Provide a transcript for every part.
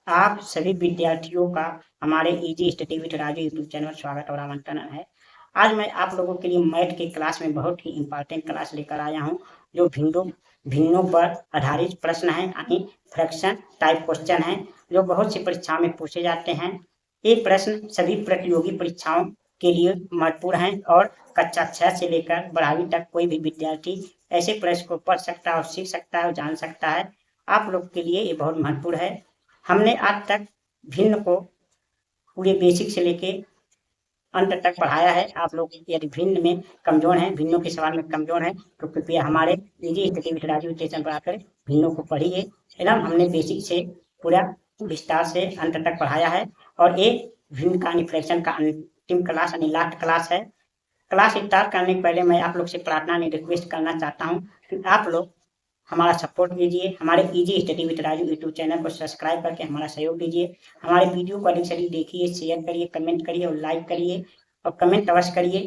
आप सभी विद्यार्थियों का हमारे easy study with Raju YouTube channel में स्वागत और आमंत्रण है। आज मैं आप लोगों के लिए मैथ की क्लास में बहुत ही इम्पोर्टेंट क्लास लेकर आया हूं, जो भिन्नों पर आधारित प्रश्न है, यानी फ्रैक्शन टाइप क्वेश्चन है, जो बहुत सी परीक्षाओं में पूछे जाते हैं। ये प्रश्न सभी प्रतियोगी परीक्षाओं के लिए महत्वपूर्ण हैं और कक्षा 6 से लेकर 12वीं तक कोई भी विद्यार्थी ऐसे प्रश्न को पढ़ सकता है और सीख सकता है और जान सकता है। आप लोग के लिए ये बहुत महत्वपूर्ण है। हमने आज तक भिन्न को पूरे बेसिक से लेके अंत तक पढ़ाया है। आप लोग यदि भिन्न में कमजोर हैं, भिन्नों के सवाल में कमजोर हैं, तो कृपया हमारे easy study with Raju station पर आकर भिन्नों को पढ़िए। एकदम हमने बेसिक से पूरा विस्तार से अंत तक पढ़ाया है और ये भिन्न का फ्रैक्शन का अंतिम क्लास यानी लास्ट क्लास है। क्लास स्टार्ट करने के पहले मैं आप लोग से प्रार्थना नहीं रिक्वेस्ट करना चाहता हूँ कि आप लोग हमारा सपोर्ट कीजिए, हमारे easy study with Raju YouTube channel को सब्सक्राइब करके हमारा सहयोग कीजिए। हमारे वीडियो को अधिक से अधिक देखिए, शेयर करिए, कमेंट करिए और लाइक करिए और कमेंट अवश्य करिए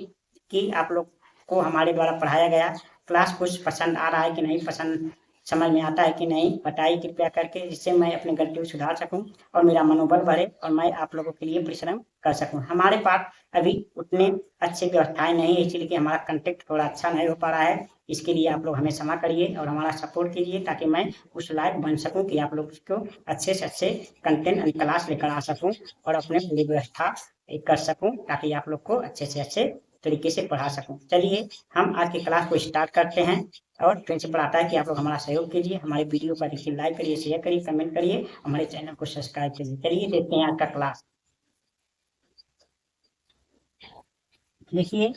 कि आप लोग को हमारे द्वारा पढ़ाया गया क्लास कुछ पसंद आ रहा है कि नहीं, पसंद समझ में आता है कि नहीं, बताइए कृपया करके, जिससे मैं अपनी गलती को सुधार सकूं और मेरा मनोबल बढ़े और मैं आप लोगों के लिए परिश्रम कर सकूं। हमारे पास अभी उतने अच्छे व्यवस्थाएं नहीं है, इसीलिए हमारा कंटेंट थोड़ा अच्छा नहीं हो पा रहा है। इसके लिए आप लोग हमें क्षमा करिए और हमारा सपोर्ट कीजिए, ताकि मैं उस लायक बन सकूं कि आप लोग को अच्छे से अच्छे कंटेंट एंड क्लास लेकर आ सकूं और अपने पूरी व्यवस्था कर सकूं, ताकि आप लोग को अच्छे से अच्छे तरीके से पढ़ा सकूं। चलिए हम आज की क्लास को स्टार्ट करते हैं और प्रिंसिपल आता है कि आप लोग हमारा सहयोग कीजिए, हमारे वीडियो को देखिए, लाइक करिए, शेयर करिए, कमेंट करिए, हमारे चैनल को सब्सक्राइब करिए। चलिए देखते हैं आज का क्लास। देखिए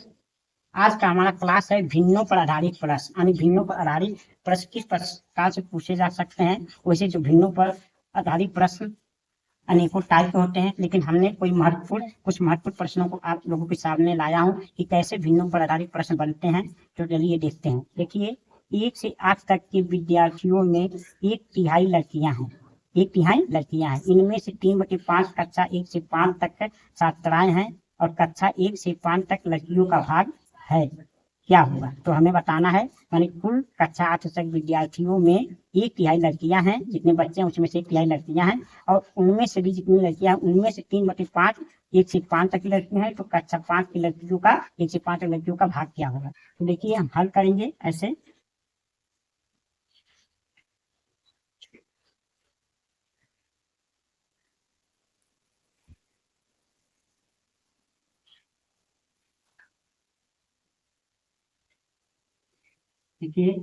आज का हमारा क्लास है भिन्नों पर आधारित प्रश्न, यानी भिन्नों पर आधारित प्रश्न किस प्रकार से पूछे जा सकते हैं। वैसे जो भिन्नों पर आधारित प्रश्न अनेकों टाइप के होते हैं, लेकिन हमने कुछ महत्वपूर्ण प्रश्नों को आप लोगों के सामने लाया हूं कि कैसे भिन्नों पर आधारित प्रश्न बनते हैं। तो चलिए देखते हैं। देखिए 1 से 8 तक के विद्यार्थियों में 1/3 लड़कियां हैं। 1/3 लड़कियां हैं। इनमें से 3/5 कक्षा 1 से 5 तक छात्राएं हैं और कक्षा 1 से 5 तक लड़कियों का भाग है। क्या होगा? तो हमें बताना है, यानी कुल कक्षा 8 तक विद्यार्थियों में 1/3 लड़कियां हैं, जितने बच्चे हैं उसमें से 1/3 लड़कियां हैं और उनमें से भी जितनी लड़कियां हैं उनमें से 3/5 1 से 5 तक की लड़कियां हैं। तो कक्षा 5 की लड़कियों का 1 से 5 तक लड़कियों का भाग क्या होगा? तो देखिए हम हल करेंगे ऐसे। देखिए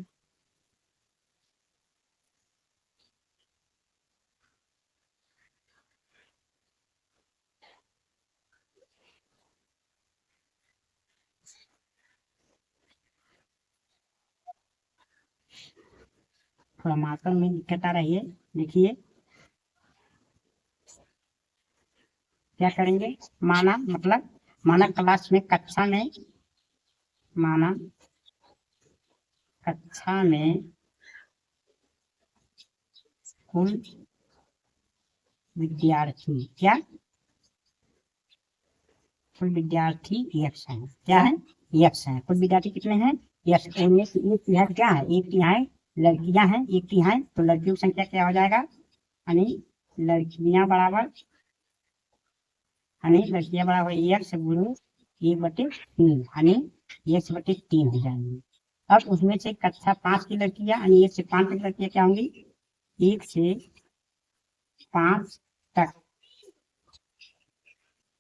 थोड़ा मार्कर में दिक्कत आ रही है। देखिए क्या करेंगे, माना क्लास में माना कक्षा में कुल विद्यार्थी कुल विद्यार्थी x है। क्या है? x है। कुल विद्यार्थी कितने हैं? x। उनमें से 1/3 क्या है? 1/3 लड़कियां हैं। 1/3 तो लड़कियों की संख्या क्या हो जाएगा? यानी लड़कियां बराबर x गुणु 1/3, यानी x/3 हो जाएंगे। अब उसमें से कक्षा 5 की लड़कियां यानी 1 से 5 तक लड़कियां क्या होंगी? 1 से 5 तक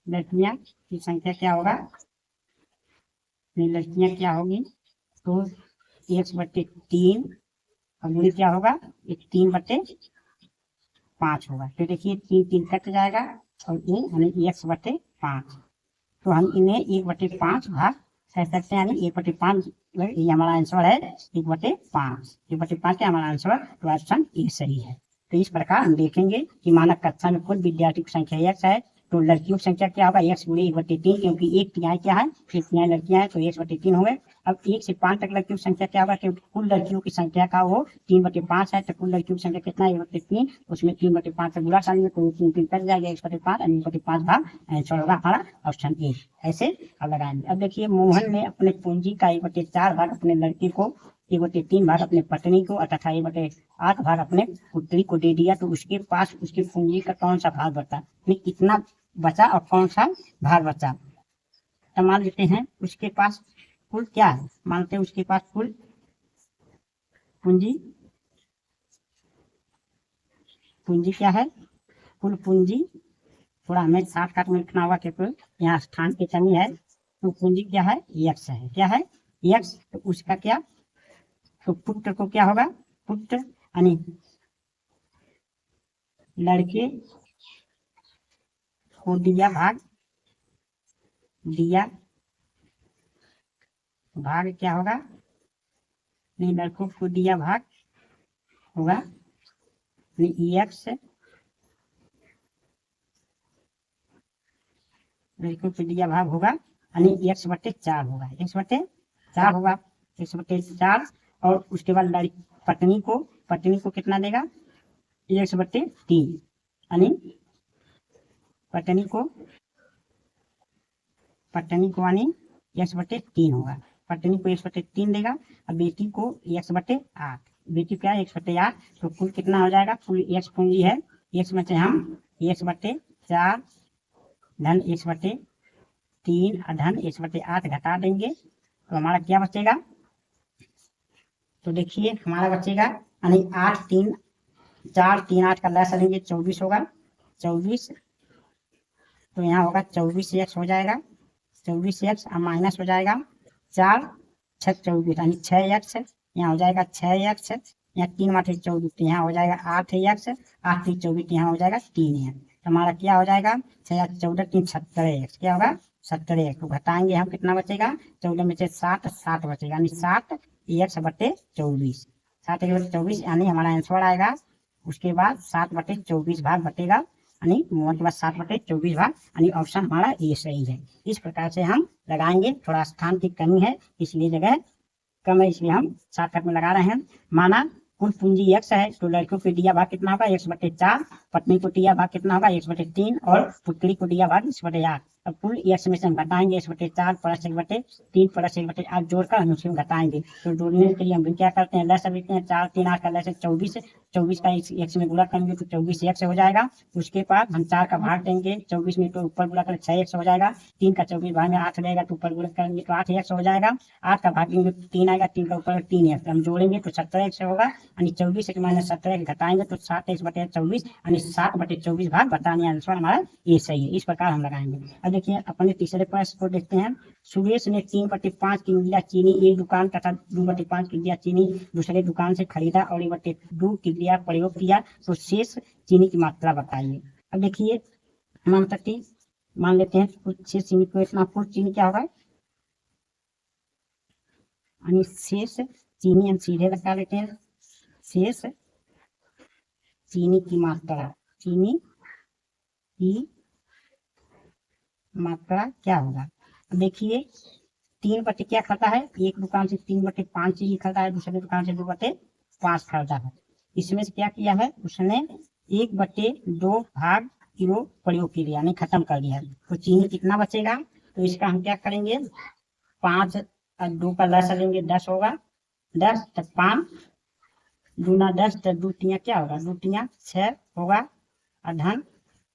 लड़कियां की संख्या क्या होगा? लड़कियां क्या होगी? तो 1/3 और गुणे क्या होगा? 3/5 होगा। तो देखिए 3 कट जाएगा और ये हमें x/5, तो हम इन्हें 1/5 भाग कह सकते हैं, यानी 1/5 ये हमारा आंसर है। 1/5 क्या हमारा आंसर? तो ऑप्शन ए सही है। तो इस प्रकार हम देखेंगे कि मानक कक्षा में कुल विद्यार्थी की संख्या x है, तो लड़कियों की संख्या क्या होगा? x गुणे 1/3, क्योंकि 1/3 क्या है? 1/3 लड़कियां हैं, तो x/3 हो गए। अब 1 से 5 तक लड़कियों की संख्या क्या होगा? क्योंकि कुल लड़कियों की संख्या का वो 3/5 है, तो कुल लड़कियों की संख्या कितना है? 1/3। उसमें 3/5 से गुणा करेंगे तो 3 कट जाएगा, 1/5 और 1/5 भाग आंसर होगा हमारा ऑप्शन ए। ऐसे अब लगाएंगे। अब देखिए मोहन ने अपने पूंजी का 1/4 भाग अपने लड़के को 1/3 भाग अपने पत्नी को तथा 1/8 भाग अपने पुत्री को दे दिया, तो उसके पास उसकी पूंजी का कौन सा भाग बचा, कितना बचा और कौन सा भाग बचा। तो मान लेते हैं उसके पास कुल क्या है, मानते हैं उसके पास कुल पूंजी क्या है, कुल पूंजी, थोड़ा हमें शॉर्टकट में लिखना होगा क्योंकि यहाँ स्थान की कमी है। तो पूंजी क्या है, यक्स है, क्या है यक्स, तो उसका क्या, तो पुत्र को क्या होगा, पुत्र यानी लड़के को दिया भाग क्या होगा, नहीं लड़कों को दिया भाग होगा एक्स, लड़कों को दिया भाग होगा यानी 1/4 होगा, 1/4 होगा, 1/4। और उसके बाद पत्नी को कितना देगा, 1/3 यानी पत्नी को यानी 1/3 होगा, पत्नी को 1/3 देगा और बेटी को 1/8, बेटी क्या है 1/8। तो कुल कितना हो जाएगा, कुल एक्स पूंजी है, एक्स में से हम 1/4 धन 1/3 धन 1/8 घटा देंगे, तो हमारा क्या बचेगा, तो देखिए हमारा बचेगा यानी 8 3 4 3 8 का लसा लेंगे 24 होगा, 24, तो यहाँ होगा 24x हो जाएगा, 24x और माइनस हो जाएगा 4 6 24 यानी 6x, यहाँ हो जाएगा 6x, यहाँ 3 8 24, तो यहाँ हो जाएगा 8x, 8 3 24, यहाँ हो जाएगा 3 है, तो हमारा क्या हो जाएगा 6 8 14 3 17x, क्या होगा 17x। तो घटाएंगे हम कितना बचेगा, 14 में से 7 बचेगा यानी 7x/24, 7x/24 यानी हमारा आंसर आएगा। उसके बाद 7/24 भाग बटेगा यानी 7/24 भाग यानी ऑप्शन हमारा ये सही है। इस प्रकार से हम लगाएंगे, थोड़ा स्थान की कमी है इसलिए जगह कम है इसलिए हम शॉर्टकट में लगा रहे हैं। माना कुल पूंजी x है, तो लड़कों को दिया भाग कितना होगा 1/4, पत्नी को दिया भाग कितना होगा 1/3 और पुत्री को दिया भाग 1/8। अब कुल x में से हम घटाएंगे 1/4 प्लस 1/3 प्लस 1/8 जोड़कर हम उसमें घटाएंगे, तो जोड़ने के लिए हम क्या करते हैं लसा लेते हैं, 4 3 8 का लसा 24, 24 का x में गुणा करेंगे तो 24x हो जाएगा। उसके बाद हम 4 का भाग देंगे 24 में, तो ऊपर गुणा करें 6x हो जाएगा, 3 का 24 भाग में 8 रहेगा तो ऊपर गुणा करेंगे तो 8x हो जाएगा, 8 का भाग देंगे 3 आएगा, 3 का ऊपर 3x, हम जोड़ेंगे तो 17x होगा यानी 24 माइनस 17 घटाएंगे तो 7x/24 यानी 7/24 भाग बताने आंसर हमारा ये सही है। इस प्रकार हम लगाएंगे। अब देखिए अपने तीसरे प्रश्न को देखते हैं। सुरेश ने 3/5 किलो चीनी एक दुकान तथा 2/5 किलो चीनी दूसरे दुकान से खरीदा और 1/2 किलो प्रयोग किया, तो शेष चीनी की मात्रा बताइए। अब देखिए मान लेते हैं कुछ शेष चीनी को, इतना कुल चीनी क्या होगा यानी शेष चीनी हम सीधे लगा लेते हैं, शेष चीनी की मात्रा, चीनी की मात्रा क्या होगा। देखिए 3 क्या खाता है, एक दुकान से 3/5 चीनी खाता है, दूसरे दुकान से 2/5 खाता है। इसमें से क्या किया है उसने 1/2 भाग किलो प्रयोग किया यानी खत्म कर दिया, तो चीनी कितना बचेगा, तो इसका हम क्या करेंगे 5 और 2 का लसा लेंगे 10 होगा, 10 तो 5 दूना 10 तो 2 तिया क्या होगा 2 तिया 6 होगा और धन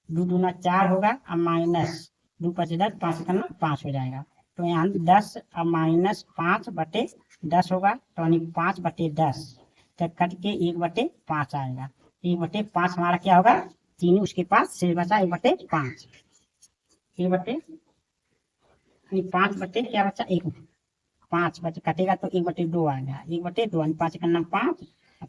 2 दूना 4 होगा और माइनस 2 5 10 5 करना 5 हो जाएगा, तो यहाँ 10 और माइनस 5/10 होगा, तो यानी 5/10 तो कट के 1/5 आएगा, 1/5 हमारा क्या होगा चीनी उसके पास शेष बचा 1/5, 5 क्या बचा 5 बचे कटेगा तो 1/2 आएगा, 1/2 5 करना 5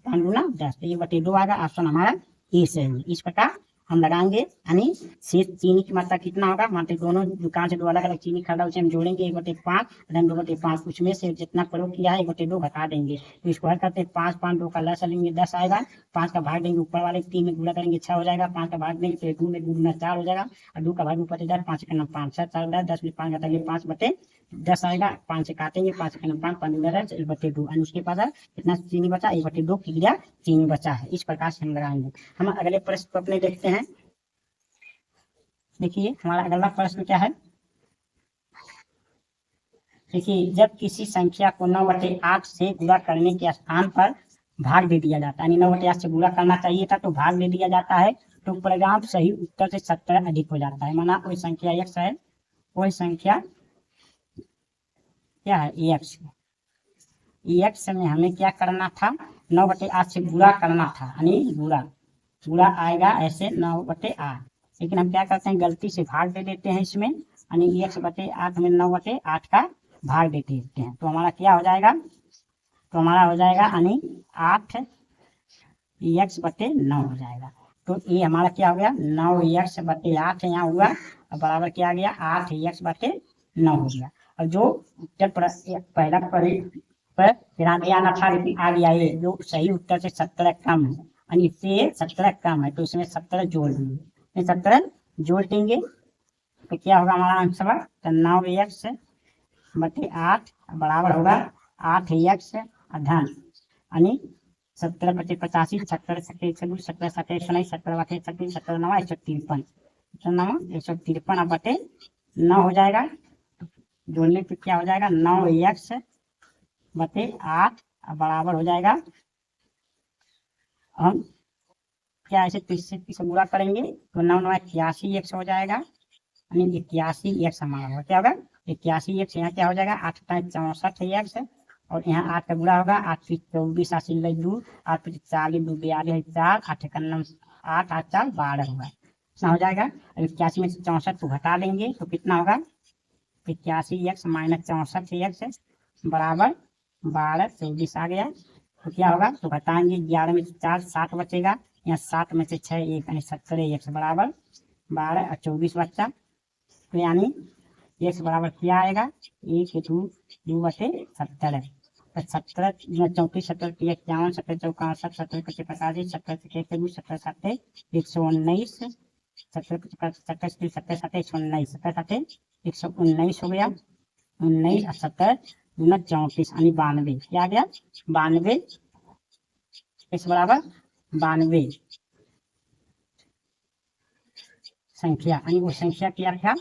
5 दूना 10, 1/2 आएगा, ऑप्शन हमारा ए सही है। इस प्रकार हम लगाएंगे यानी शेष चीनी की मात्रा कितना होगा, मात्र दोनों दुकान से 2 अलग अलग चीनी खरीदा उसे हम जोड़ेंगे 1/5 धन 2/5, उसमें से जितना प्रयोग किया है 1/2 घटा देंगे, तो इसको हल करते हैं 5 5 2 का लसा लेंगे 10 आएगा, 5 का भाग देंगे ऊपर वाले 3 में गुणा करेंगे 6 हो जाएगा, 5 का भाग देंगे तो 2 में 2 गुना 4 हो जाएगा और 2 का भाग ऊपर से 10 5 करना 5 7 4 10 में 5 घटाएंगे 5/10 आएगा, 5 से काटेंगे 5 करना 5 5 दूना 10 1/2 और उसके पास कितना चीनी बचा 1/2 किलो चीनी बचा है। इस प्रकार से हम लगाएंगे। हम अगले प्रश्न को अपने देखते हैं। देखिए हमारा अगला प्रश्न क्या है, देखिए जब किसी संख्या को 9/8 से गुणा करने के स्थान पर भाग दे दिया जाता है, यानी 9/8 से गुणा करना चाहिए था तो भाग दे दिया जाता है, तो परिणाम सही उत्तर से 17 अधिक हो जाता है। माना कोई संख्या x है, कोई संख्या क्या है x, एक्स में हमें क्या करना था, 9/8 से गुणा करना था, यानी गुणा आएगा ऐसे 9/8, लेकिन हम क्या करते हैं गलती से भाग दे देते हैं इसमें, यानी x/8 में 9/8 का भाग दे देते हैं, तो हमारा क्या हो जाएगा, तो हमारा हो जाएगा यानी 8x/9 हो जाएगा। तो ये हमारा क्या हो गया 9x/8 यहाँ हुआ और बराबर क्या आ गया 8x/9 हो गया। और जो उत्तर पहला पर ध्यान दिया था, लेकिन आ गया ये जो सही उत्तर से 17 कम है, यानी इससे 17 कम है, तो इसमें 17 जोड़ देंगे, 17 जोड़ देंगे तो क्या होगा हमारा आंसर, तो 9x/8 बराबर होगा 8x धन, यानी 17/85, 17 17 17 17 17 17 9 153, 153/9 हो जाएगा। जोड़ने पे क्या हो जाएगा 9x/8 बराबर हो जाएगा, हम क्या ऐसे 30 से गुणा करेंगे तो 9 9 81x हो जाएगा, यानी 81x हमारा होगा, क्या होगा 81x, यहाँ क्या हो जाएगा 8 64x और यहाँ 8 का गुणा होगा, 8 24 8 2 8 40 2 42 4 8 8 8 4 12 होगा, इतना हो जाएगा। 81 में से 64 को घटा देंगे तो कितना होगा 81x - 64x बराबर 12 24 आ गया, तो क्या होगा तो घटाएंगे 11 में से 4 7 बचेगा, यहाँ 7 में से 6 1 यानी 17x बराबर 12 और 24 बच्चा, तो यानी x बराबर क्या आएगा 1 2 2/17, तो 17 34 17 51 17 54 17 25 85 17 1 2 17 7 119 17 17 17 7 119 17 119 हो गया, 19 और 17 दूना 34 यानी 92, क्या आ गया 92, x बराबर 92 संख्या, यानी वो संख्या क्या था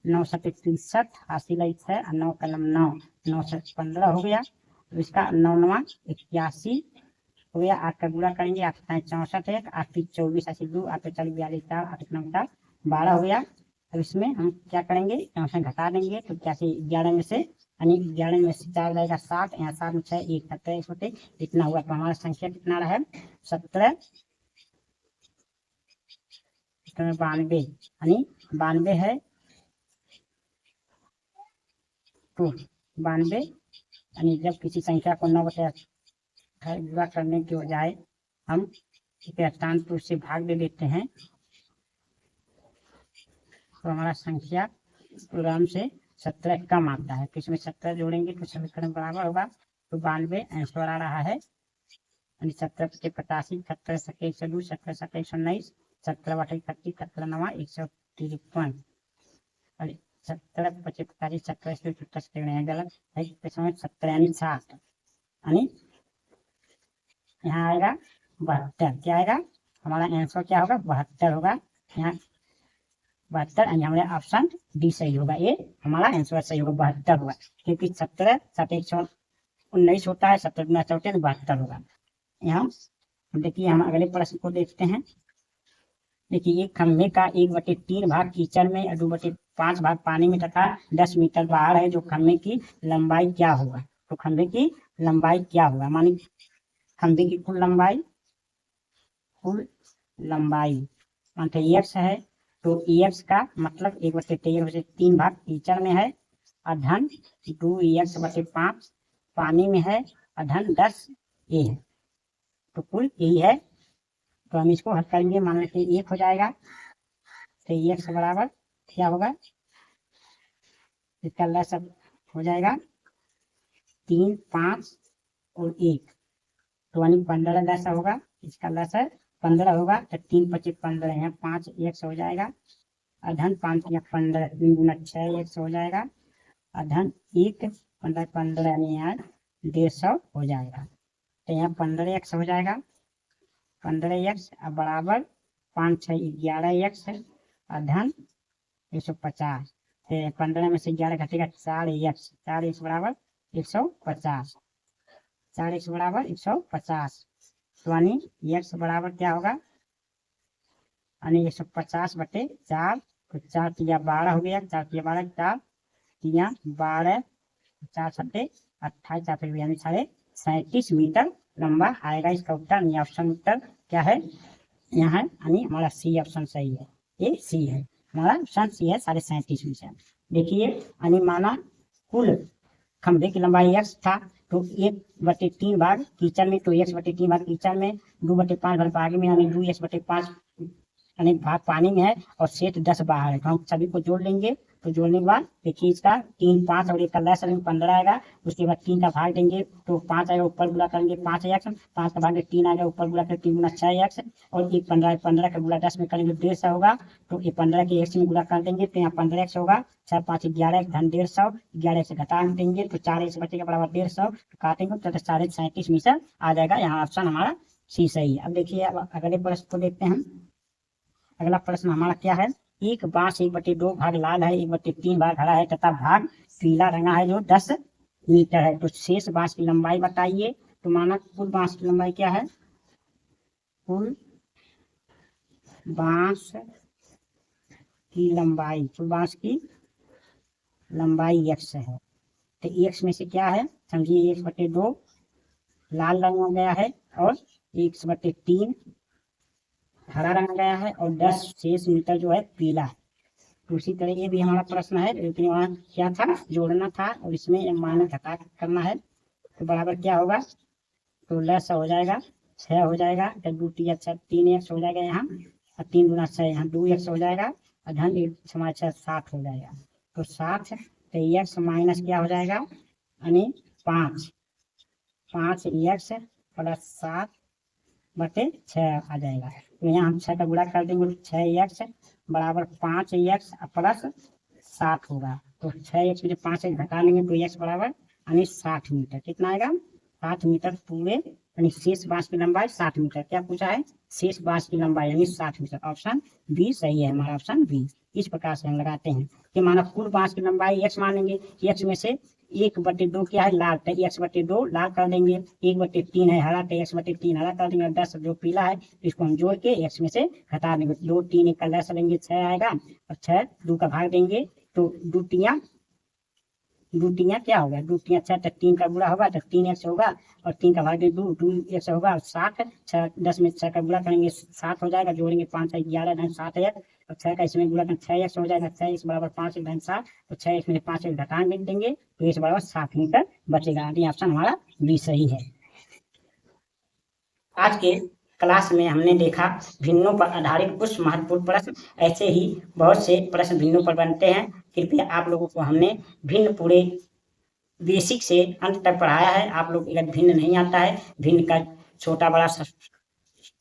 9 7 63 हासिल है, 9 कलम 9 9 से 15 हो गया, तो इसका 9 9 81 हो गया, 8 का गुणा करेंगे 8 64 है, 8 24 80 2 8 40 42 4 8 9 12 हो गया। अब इसमें हम क्या करेंगे से घटा देंगे तो क्या 11 में से, यानी 11 में से 4 जाएगा 7, यहाँ 7 में 6 1 17 1 इतना हुआ, तो हमारा संख्या कितना रहा 17 92, यानी 92 है, तो 92 यानी जब किसी संख्या को 9/8 गुणा करने के बजाय हम इसके स्थान पर उससे भाग दे देते हैं, तो हमारा संख्या प्रोग्राम से 17 कम आता है, तो इसमें 17 जोड़ेंगे तो समीकरण बराबर होगा, तो 92 आंसर आ रहा है, यानी 17 × 85 17 × 102 17 7 119 17/31 17 9 153 और 17 25 45 17 77 गलत है, 17 यानी 7, यानी यहाँ आएगा 72, क्या आएगा हमारा आंसर क्या होगा 72 होगा, यहाँ 72 यानी हमारा ऑप्शन डी सही होगा, ये हमारा आंसर सही होगा 72 होगा, क्योंकि 17 7 119 होता है, 17 गुना 14 72 होगा। यहाँ देखिए हम अगले प्रश्न को देखते हैं, देखिए एक खंभे का 1/3 भाग कीचड़ में और 2/5 भाग पानी में तथा 10 मीटर बाहर है, जो खंभे की लंबाई क्या होगा, तो खंभे की लंबाई क्या होगा, मानी खंभे की कुल लंबाई मानते x है, तो x का मतलब 1/3 में से 3 भाग कीचड़ में है और धन 2x/5 पानी में है और धन 10 ये है, तो कुल यही है, तो हम इसको हल करेंगे, मान लेते 1 हो जाएगा, तो x बराबर क्या होगा, इसका लसागु हो जाएगा 3 5 और 1, तो यानी 15 लसा होगा, इसका लसा 15 होगा, तो 3 25 15 यहाँ 5 x हो जाएगा और धन 5 या 15 3 गुना 6 x हो जाएगा और धन 1 15 15 यानी यहाँ 150 हो जाएगा, तो यहाँ 15x हो जाएगा, 15x अब बराबर 5 6 11x और धन 150। 15 में से 11 घटेगा 4x, 4x बराबर 150, 4x बराबर 150, यानी x बराबर क्या होगा, यानी 150 बटे 4, तो 4 तिया 12 हो गया, 4 तिया 12, 4 तिया 12, 4 छठे 28, 4 यानी 37.5 मीटर लंबा आएगा इसका उत्तर। ये ऑप्शन उत्तर क्या है, यहाँ यानी हमारा सी ऑप्शन सही है, ये सी है, हमारा ऑप्शन सी है 37.5 मीटर। देखिए यानी माना कुल खंभे की लंबाई x था, तो 1/3 भाग कीचड़ में, तो x/3 भाग कीचड़ में, 2/5 भाग पानी में, यानी 2x/5 यानी भाग पानी में है और शेष 10 बाहर है। तो हम सभी को जोड़ लेंगे, तो जोड़ने के बाद देखिए इसका 3 5 और एक का लैस 15 आएगा, उसके बाद 3 का भाग देंगे तो 5 आएगा, ऊपर गुणा करेंगे 5x, 5 का भाग 3 आएगा, ऊपर गुणा करेंगे 3 गुना 6x, और एक 15 का गुणा 10 में करेंगे 150 होगा, तो ये 15 के x में गुणा कर देंगे तो यहाँ 15x होगा, 6 5 11 धन 150, 11 से घटा देंगे तो 4x बचेगा बराबर 150, तो काटेंगे तो 37.5 मीटर आ जाएगा। यहाँ ऑप्शन हमारा सी सही है। अब देखिए अब अगले प्रश्न को देखते हैं। अगला प्रश्न हमारा क्या है, एक बांस 1/2 भाग लाल है, 1/3 भाग हरा है तथा भाग पीला रंगा है जो 10 मीटर है, तो शेष बांस की लंबाई बताइए। तो माना कुल बांस की लंबाई क्या है, कुल बांस की लंबाई, कुल बांस की लंबाई x है, तो x में से क्या है, समझिए 1/2 लाल रंग हो गया है और 1/3 हरा रंग गया है और 10 शेष मीटर जो है पीला है। तो उसी तरह ये भी हमारा प्रश्न है, लेकिन वहाँ क्या था, जोड़ना था और इसमें मान घटा करना है, तो बराबर क्या होगा, तो लस हो जाएगा 6 हो जाएगा, तो 2 3 अच्छा 3x हो जाएगा यहाँ, और 3 गुना 6 यहाँ 2x हो जाएगा, और धन 7 हो जाएगा, तो 7 तो x माइनस क्या हो जाएगा, यानी 5x प्लस 7/6 आ जाएगा। तो यहाँ हम 6 का गुणा कर देंगे, 6x बराबर 5x प्लस 7 होगा, तो 6x में 5x घटा लेंगे तो x बराबर यानी 60 मीटर, कितना आएगा 60 मीटर पूरे, यानी शेष बांस की लंबाई 60 मीटर। क्या पूछा है, शेष बांस की लंबाई यानी 60 मीटर, ऑप्शन बी सही है, हमारा ऑप्शन बी। इस प्रकार से हम लगाते हैं कि माना कुल बांस की लंबाई x मानेंगे, x में से 1/2 क्या है लाल, तो 1/2 लाल कर देंगे, 1/3 है हरा, तो 1/3 हरा कर देंगे, 10 जो पीला है तो इसको हम जोड़ के x में से घटा देंगे, 2 3 एक का लैस लेंगे 6 आएगा, और 6 2 का भाग देंगे तो 2 तिया क्या होगा, 2 तिया 6, तो 3 का गुणा होगा तो 3x होगा, और 3 का भाग 2x होगा, और 60 6 10 में 6 का गुणा करेंगे 7 हो जाएगा, जोड़ेंगे 5 11 धन 7 है, और 6 का इसमें गुणा करें 6x हो जाएगा, 6x बराबर 5 धन 7, तो 6x में 5 घटा देंगे तो x बराबर 60 मीटर बचेगा। ये ऑप्शन हमारा बी सही है। आज के क्लास में हमने देखा भिन्नों पर आधारित कुछ महत्वपूर्ण प्रश्न, ऐसे ही बहुत से प्रश्न भिन्नों पर बनते हैं। कृपया आप लोगों को हमने भिन्न पूरे बेसिक से अंत तक पढ़ाया है। आप लोग अगर भिन्न नहीं आता है, भिन्न का छोटा बड़ा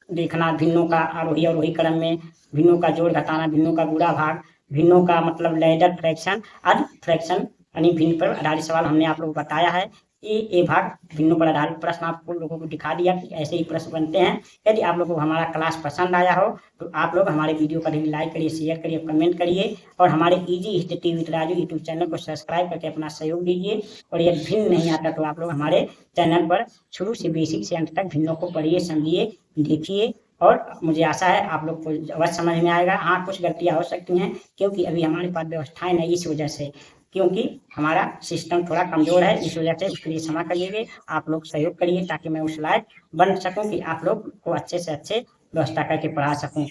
देखना, भिन्नों का आरोही अवरोही क्रम में, भिन्नों का जोड़ घटाना, भिन्नों का गुणा भाग, भिन्नों का मतलब लैडर फ्रैक्शन, अर्ध फ्रैक्शन, यानी भिन्न पर आधारित सवाल हमने आप लोगों को बताया है। ये भाग भिन्नों पर आधारित प्रश्न आपको लोगों को दिखा दिया कि ऐसे ही प्रश्न बनते हैं। यदि आप लोगों को हमारा क्लास पसंद आया हो तो आप लोग हमारे वीडियो को लाइक करिए, शेयर करिए, कमेंट करिए, और हमारे easy history with Raju YouTube channel को सब्सक्राइब करके अपना सहयोग दीजिए। और यदि भिन्न नहीं आता तो आप लोग हमारे चैनल पर शुरू से बेसिक से अंत तक भिन्नों को पढ़िए, समझिए, देखिए, और मुझे आशा है आप लोग को अवश्य समझ में आएगा। हाँ, कुछ गलतियाँ हो सकती हैं क्योंकि अभी हमारे पास व्यवस्थाएं नहीं, इस वजह से, क्योंकि हमारा सिस्टम थोड़ा कमजोर है, इस वजह से उसके लिए क्षमा करिएगा। आप लोग सहयोग करिए ताकि मैं उस लायक बन सकूं कि आप लोग को अच्छे से अच्छे व्यवस्था करके पढ़ा सकूं।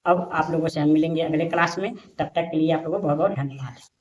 अब आप लोगों से हम मिलेंगे अगले क्लास में, तब तक के लिए आप लोगों को बहुत बहुत धन्यवाद।